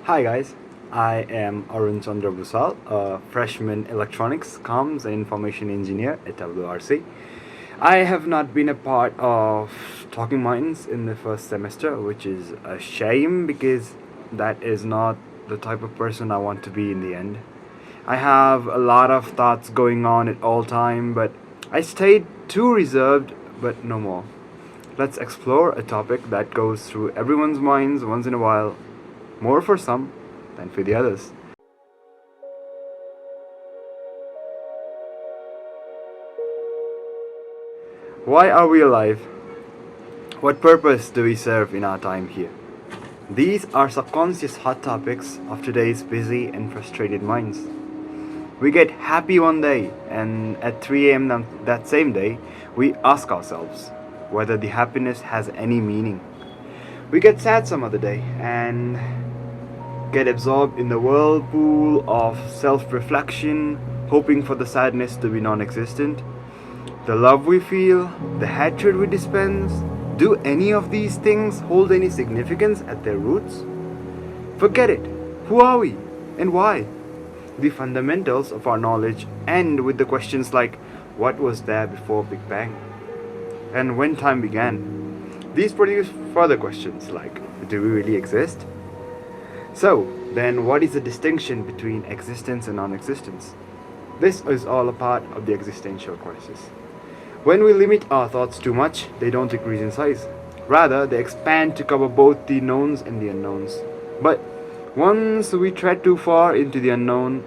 Hi guys, I am Arun Chandra Bhusal, a freshman electronics, comms and information engineer at WRC. I have not been a part of Talking Minds in the first semester, which is a shame because that is not the type of person I want to be in the end. I have a lot of thoughts going on at all time, but I stayed too reserved, but no more. Let's explore a topic that goes through everyone's minds once in a while, more for some than for the others. Why are we alive? What purpose do we serve in our time here? These are subconscious hot topics of today's busy and frustrated minds. We get happy one day, and at 3 am that same day, we ask ourselves whether the happiness has any meaning. We get sad some other day and get absorbed in the whirlpool of self reflection, hoping for the sadness to be non existent. The love we feel, the hatred we dispense, do any of these things hold any significance at their roots? Forget it. Who are we? And why? The fundamentals of our knowledge end with the questions like what was there before Big Bang? And when time began? These produce further questions like do we really exist? So, then what is the distinction between existence and non existence? This is all a part of the existential crisis. When we limit our thoughts too much, they don't decrease in size. Rather, they expand to cover both the knowns and the unknowns. But once we tread too far into the unknown,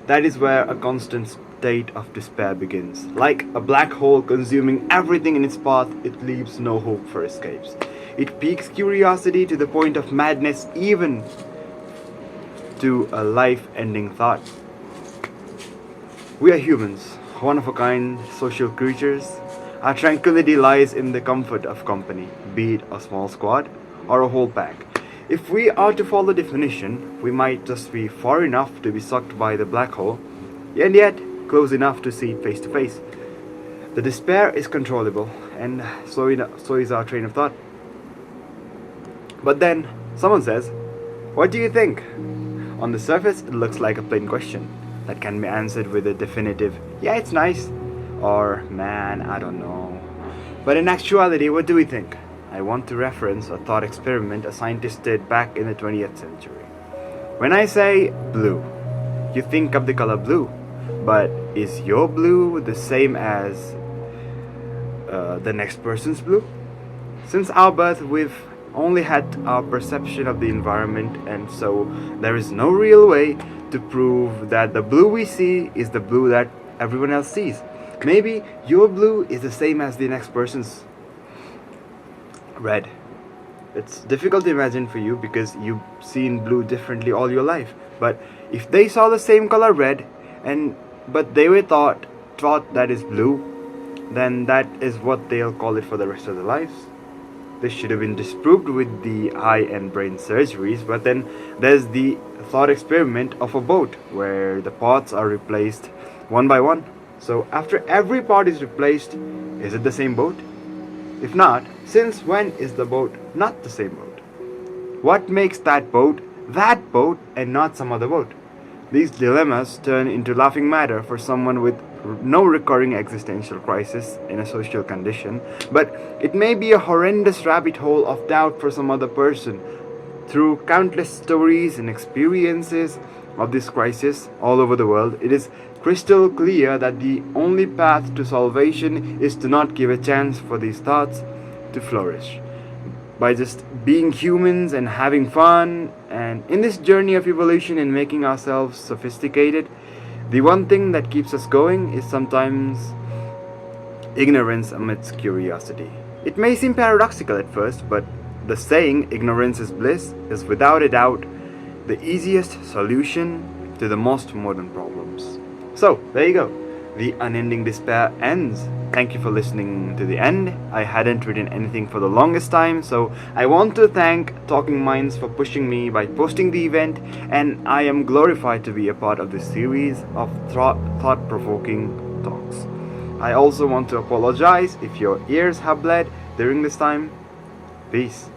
that is where a constant state of despair begins. Like a black hole consuming everything in its path, it leaves no hope for escapes. It piques curiosity to the point of madness, even to a life ending thought. We are humans, one of a kind, social creatures. Our tranquility lies in the comfort of company, be it a small squad or a whole pack. If we are to follow the definition, we might just be far enough to be sucked by the black hole, and yet close enough to see it face to face. The despair is controllable, and so is our train of thought. But then, someone says, what do you think? On the surface, it looks like a plain question that can be answered with a definitive, yeah, it's nice, or man, I don't know. But in actuality, what do we think? I want to reference a thought experiment a scientist did back in the 20th century. When I say blue, you think of the color blue, but is your blue the same as the next person's blue? Since our birth, we've only had our perception of the environment, and so there is no real way to prove that the blue we see is the blue that everyone else sees. Maybe your blue is the same as the next person's red. It's difficult to imagine for you because you've seen blue differently all your life. But if they saw the same color red but they were taught that is blue, then that is what they'll call it for the rest of their lives. This should have been disproved with the eye and brain surgeries, but then there's the thought experiment of a boat where the parts are replaced one by one. So after every part is replaced, is it the same boat? If not, since when is the boat not the same boat? What makes that boat and not some other boat? These dilemmas turn into laughing matter for someone with no recurring existential crisis in a social condition, but it may be a horrendous rabbit hole of doubt for some other person. Through countless stories and experiences of this crisis all over the world, it is crystal clear that the only path to salvation is to not give a chance for these thoughts to flourish. By just being humans and having fun, and in this journey of evolution and making ourselves sophisticated, the one thing that keeps us going is sometimes ignorance amidst curiosity. It may seem paradoxical at first, but the saying, ignorance is bliss, is without a doubt the easiest solution to the most modern problems. So, there you go. The unending despair ends. Thank you for listening to the end. I hadn't written anything for the longest time, so I want to thank Talking Minds for pushing me by posting the event, and I am glorified to be a part of this series of thought-provoking talks. I also want to apologize if your ears have bled during this time. Peace.